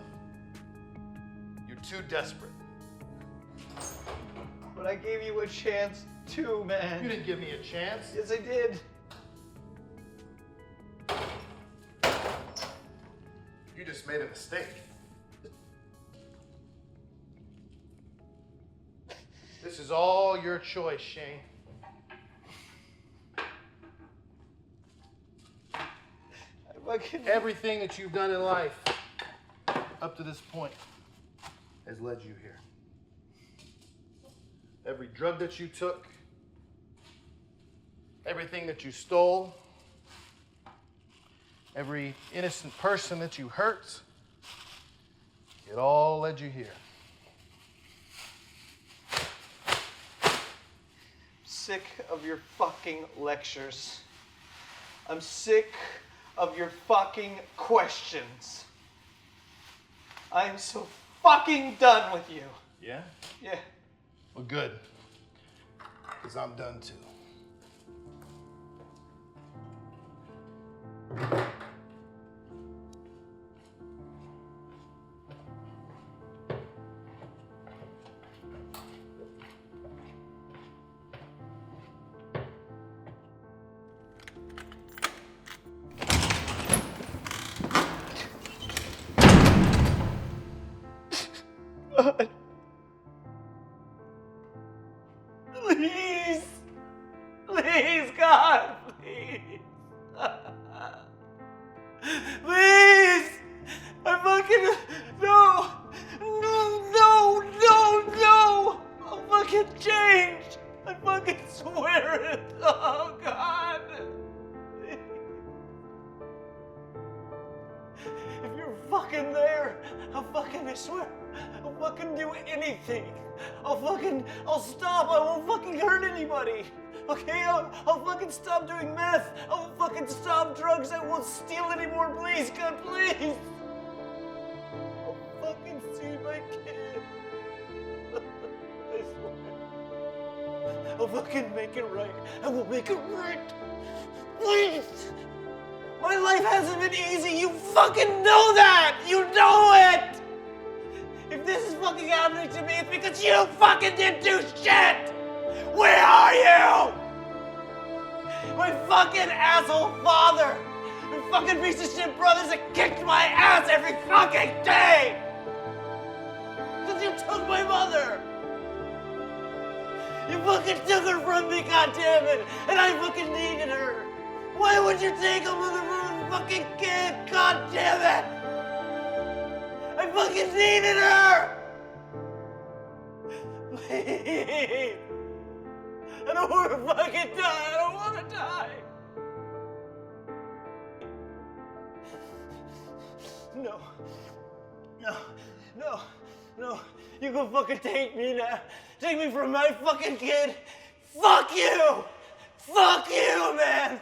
You're too desperate. But I gave you a chance too, man. You didn't give me a chance. Yes, I did. You just made a mistake. This is all your choice, Shane. Everything that you've done in life up to this point has led you here. Every drug that you took, everything that you stole, every innocent person that you hurt, it all led you here. Sick of your fucking lectures. I'm sick of your fucking questions. I am so fucking done with you. Yeah? Yeah. Well, good. Because I'm done too. God. Please. Please, God. Please. Please. I fucking... No. No. I'll fucking change. I fucking swear it. Oh, God. Please. If you're fucking there, I swear, I'll fucking do anything. I'll stop. I won't fucking hurt anybody. Okay? I'll fucking stop doing meth. I'll fucking stop drugs. I won't steal anymore. Please, God, please. I'll fucking see my kid. I'll fucking make it right. I will make it right. Please. My life hasn't been easy. You fucking know that. You know it. If this is fucking happening to me, it's because you fucking didn't do shit. Where are you? My fucking asshole father. My fucking piece of shit brothers that kicked my ass every fucking day. Because you took my mother. You fucking took her from me, goddammit! And I fucking needed her! Why would you take a motherfucking fucking kid? Goddammit! I fucking needed her! Please! I don't want to fucking die! I don't want to die! No. No. No. No. You can fucking take me now. Take me from my fucking kid. Fuck you! Fuck you, man!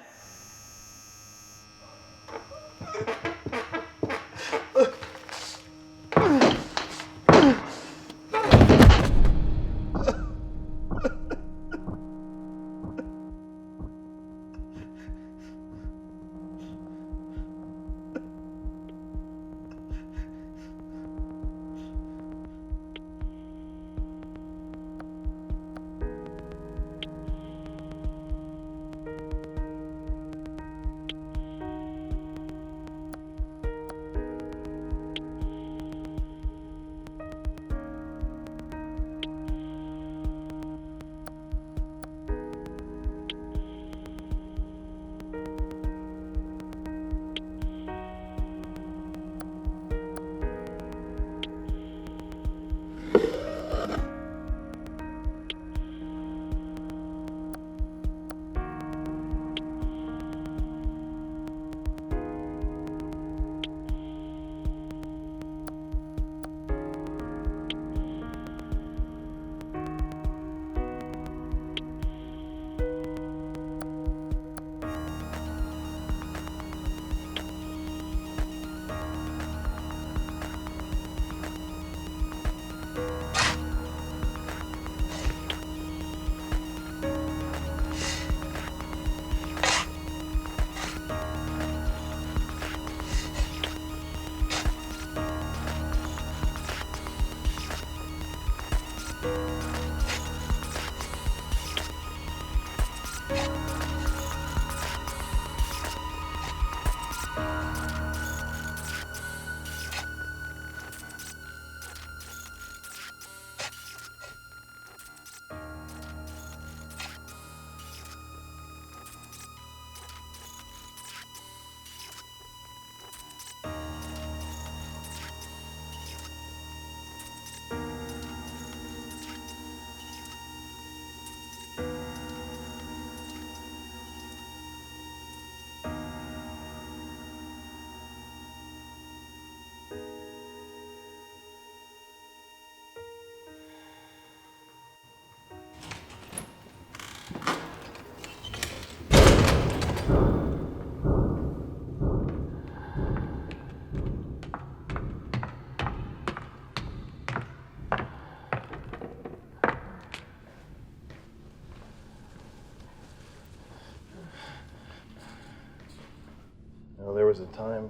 There was a time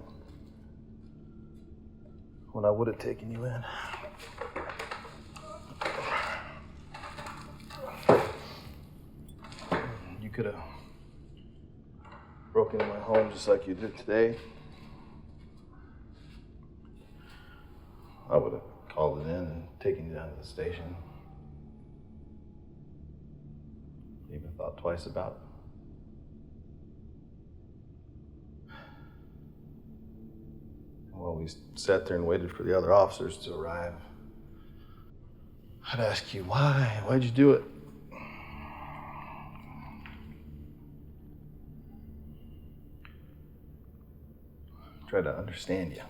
when I would have taken you in. You could have broken into my home just like you did today. I would have called it in and taken you down to the station. Even thought twice about it. While we sat there and waited for the other officers to arrive, I'd ask you, why'd you do it? Try to understand you.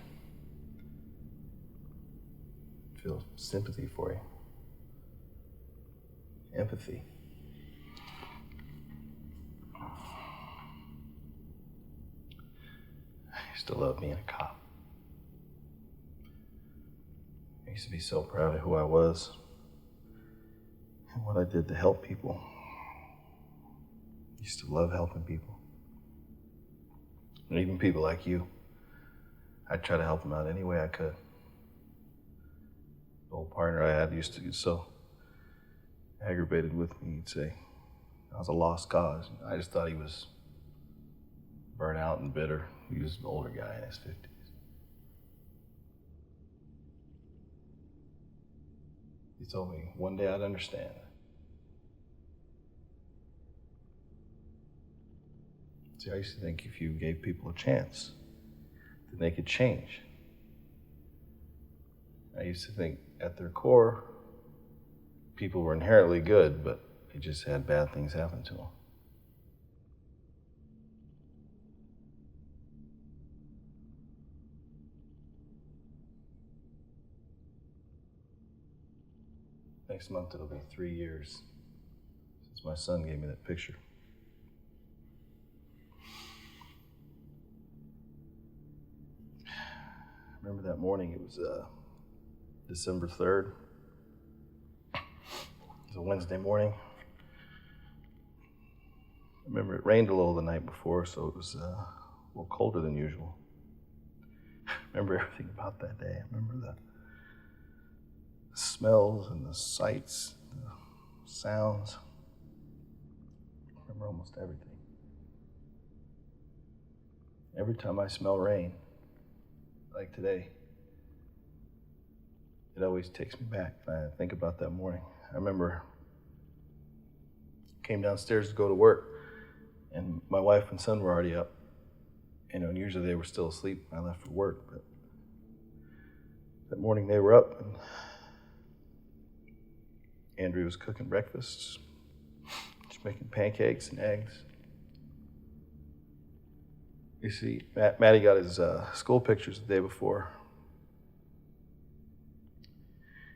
Feel sympathy for you. Empathy. I used to love being a cop. I used to be so proud of who I was and what I did to help people. Used to love helping people. And even people like you. I'd try to help them out any way I could. The old partner I had used to get so aggravated with me. He'd say I was a lost cause. I just thought he was burnt out and bitter. He was an older guy in his 50s. He told me one day I'd understand. See, I used to think if you gave people a chance, then they could change. I used to think at their core, people were inherently good, but they just had bad things happen to them. Next month it'll be 3 years since my son gave me that picture. I remember that morning, it was December 3rd. It was a Wednesday morning. I remember it rained a little the night before, so it was a little colder than usual. I remember everything about that day. I remember the smells and the sights, the sounds. I remember almost everything. Every time I smell rain, like today, it always takes me back. I think about that morning. I remember I came downstairs to go to work, and my wife and son were already up. And usually they were still asleep when I left for work, but that morning they were up, and Andrea was cooking breakfast. She's making pancakes and eggs. You see, Matty got his school pictures the day before.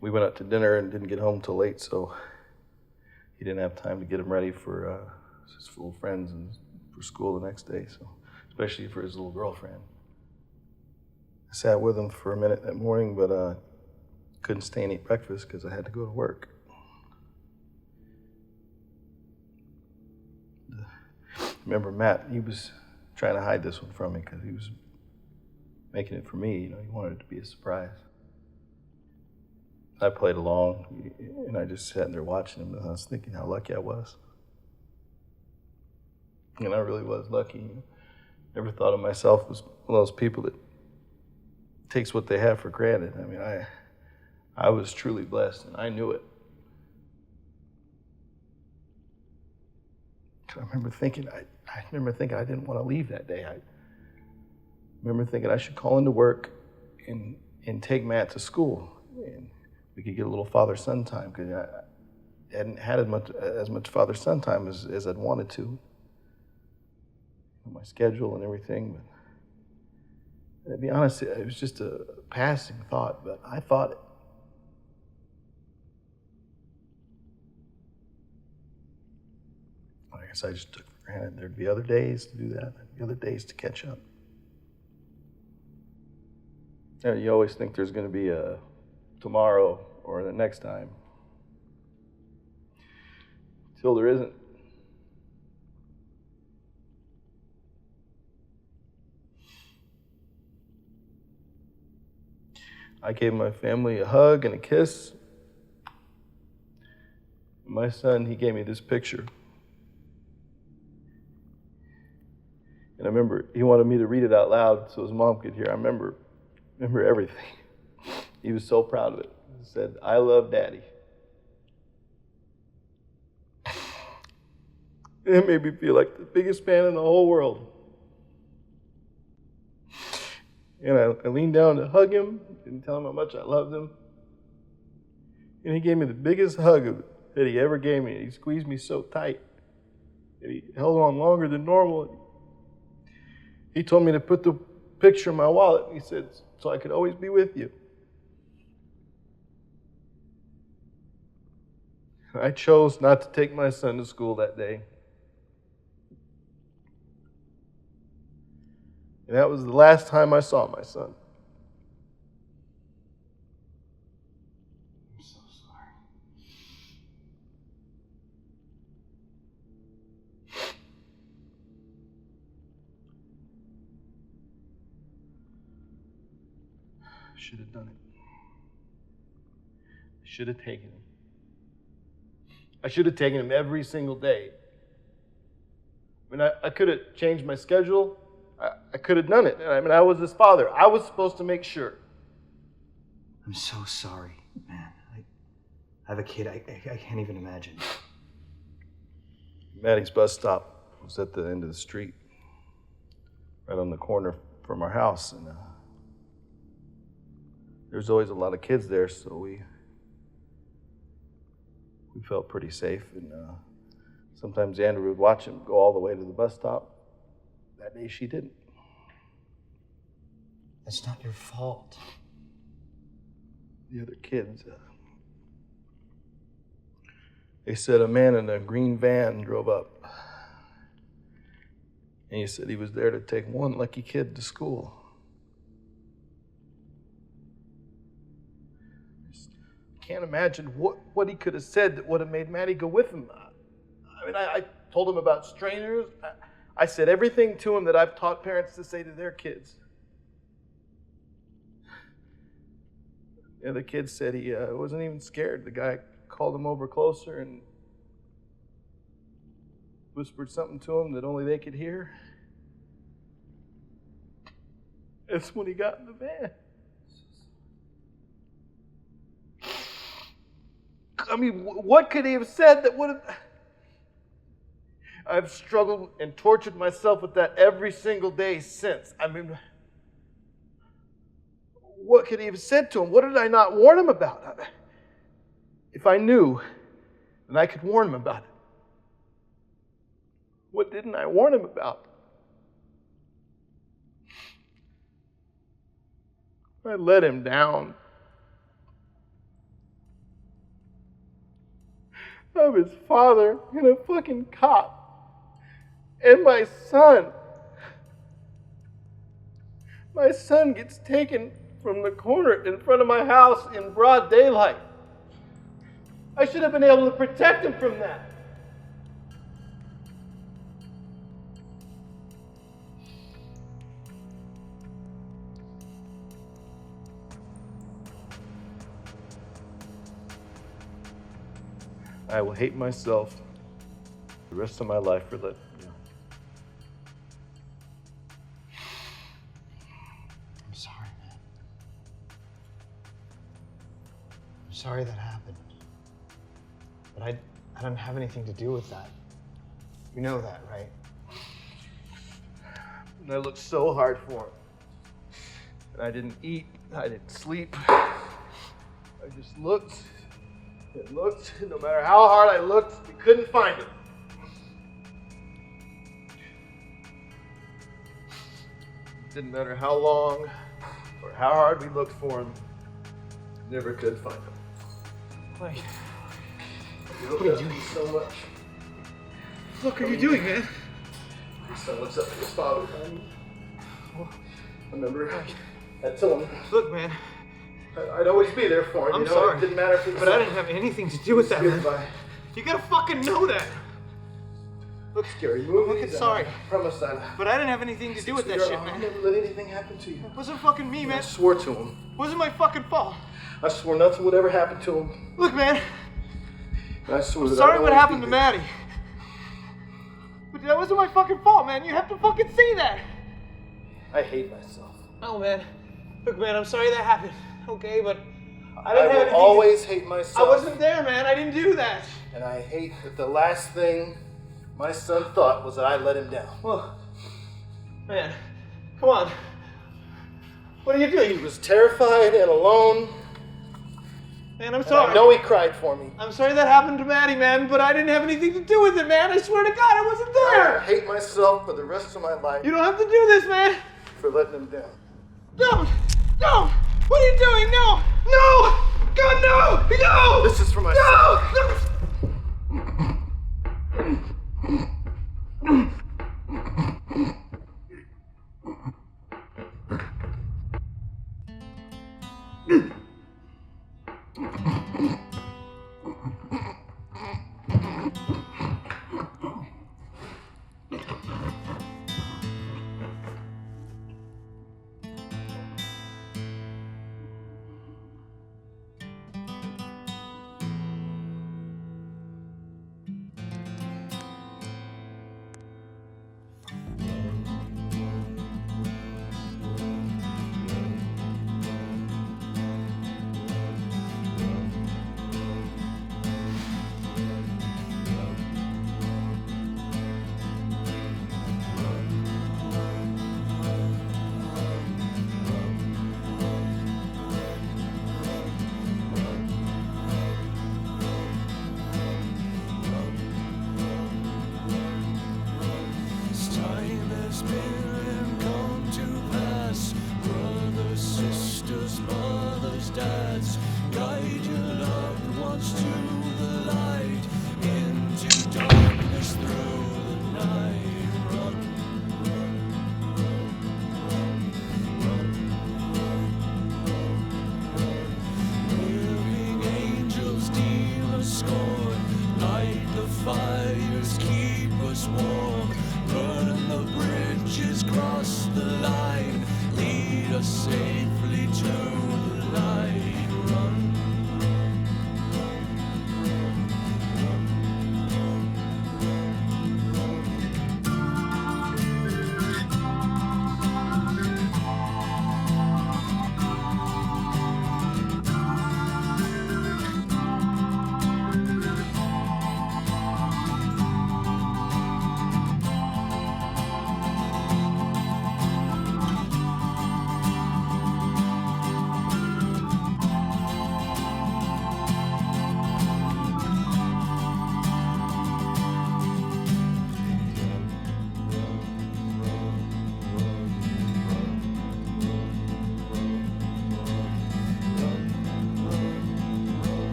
We went out to dinner and didn't get home till late, so he didn't have time to get them ready for his little friends and for school the next day, so especially for his little girlfriend. I sat with him for a minute that morning, but couldn't stay and eat breakfast because I had to go to work. Remember Matt, he was trying to hide this one from me because he was making it for me. He wanted it to be a surprise. I played along, and I just sat there watching him, and I was thinking how lucky I was. And I really was lucky. Never thought of myself as one of those people that takes what they have for granted. I mean, I was truly blessed, and I knew it. I remember thinking I didn't want to leave that day. I remember thinking I should call into work and take Matt to school, and we could get a little father-son time because I hadn't had as much father-son time as I'd wanted to. My schedule and everything, but to be honest, it was just a passing thought, but I thought it. I guess I just took for granted there'd be other days to do that, and other days to catch up. You always think there's going to be a tomorrow or the next time, till there isn't. I gave my family a hug and a kiss. My son, he gave me this picture. And I remember he wanted me to read it out loud so his mom could hear. I remember everything. He was so proud of it. He said, "I love Daddy." It made me feel like the biggest man in the whole world. And I leaned down to hug him and tell him how much I loved him. And he gave me the biggest hug that he ever gave me. He squeezed me so tight. And he held on longer than normal. He told me to put the picture in my wallet. He said, so I could always be with you. I chose not to take my son to school that day. And that was the last time I saw my son. I'm so sorry. I should have done it. I should have taken him. I should have taken him every single day. I mean, I could have changed my schedule. I could have done it. I mean, I was his father. I was supposed to make sure. I'm so sorry, man. I have a kid. I can't even imagine. Maddie's bus stop was at the end of the street, right on the corner from our house, and there's always a lot of kids there, so we felt pretty safe, and sometimes Andrea would watch him go all the way to the bus stop. That day she didn't. That's not your fault. The other kids, they said a man in a green van drove up, and he said he was there to take one lucky kid to school. I can't imagine what he could have said that would have made Maddie go with him. I mean, I told him about strangers. I said everything to him that I've taught parents to say to their kids. The other kid said he wasn't even scared. The guy called him over closer and whispered something to him that only they could hear. That's when he got in the van. I mean, what could he have said that would have... I've struggled and tortured myself with that every single day since. I mean, what could he have said to him? What did I not warn him about? If I knew, then I could warn him about it. What didn't I warn him about? I let him down. I'm his father and a fucking cop. And my son. My son gets taken from the corner in front of my house in broad daylight. I should have been able to protect him from that. I will hate myself the rest of my life for letting you. I'm sorry, man. I'm sorry that happened. But I don't have anything to do with that. You know that, right? And I looked so hard for him. And I didn't eat, I didn't sleep. I just looked and looked. No matter how hard I looked, we couldn't find him. Didn't matter how long or how hard we looked for him, never could find him. Wait. What are you doing so much? What are you doing, man? Your son looks up to his father. Remember, I told him. Look, man. I'd always be there for him. I'm you know? sorry. It didn't matter if he was. But I didn't have anything to do with that, man. You gotta fucking know that. Look, scary movies. Look, sorry. I promise that. But I didn't have anything to do with that shit, I'll man. never let anything happen to you. It wasn't fucking me, man. I swore to him. It wasn't my fucking fault. I swore nothing would ever happen to him. Look, man. And I swore that Sorry I'd what always happened be to there. Maddie. But that wasn't my fucking fault, man. You have to fucking see that. I hate myself. Oh, man. Look, man, I'm sorry that happened. Okay, but I I didn't have will anything always hate myself. I wasn't there, man. I didn't do that. And I hate that the last thing my son thought was that I let him down. Well, man, come on. What are you doing? He was terrified and alone. Man, I'm And sorry. I know he cried for me. I'm sorry that happened to Maddie, man, but I didn't have anything to do with it, man. I swear to God, I wasn't I there. hate myself for the rest of my life You don't have to do this, man. for letting him down. Don't! Don't! What are you doing? No! No! God, no! No! This is for my No! No! scorn. Light the fires, keep us warm. Burn the bridges, cross the line. Lead us safely to the light. Run.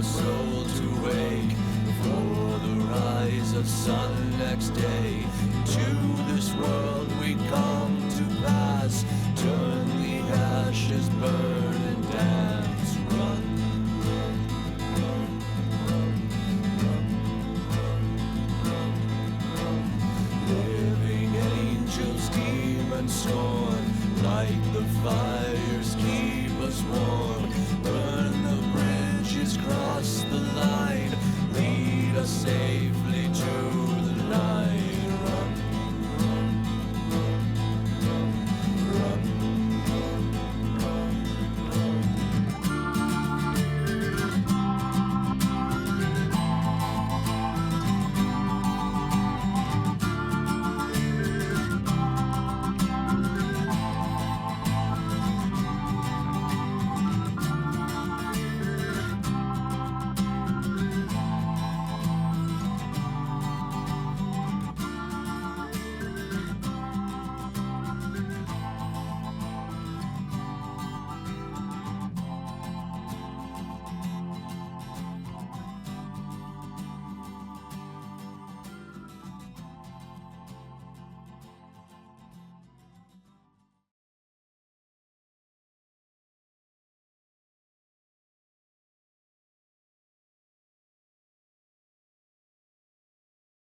Soul to wake for the rise of sun next day. To this world we come to pass. Turn the ashes, burn and dance. Run. Living angels, demons scorn. Light the fires, keep us warm. Burn the bridges, cross the line. Lead us safe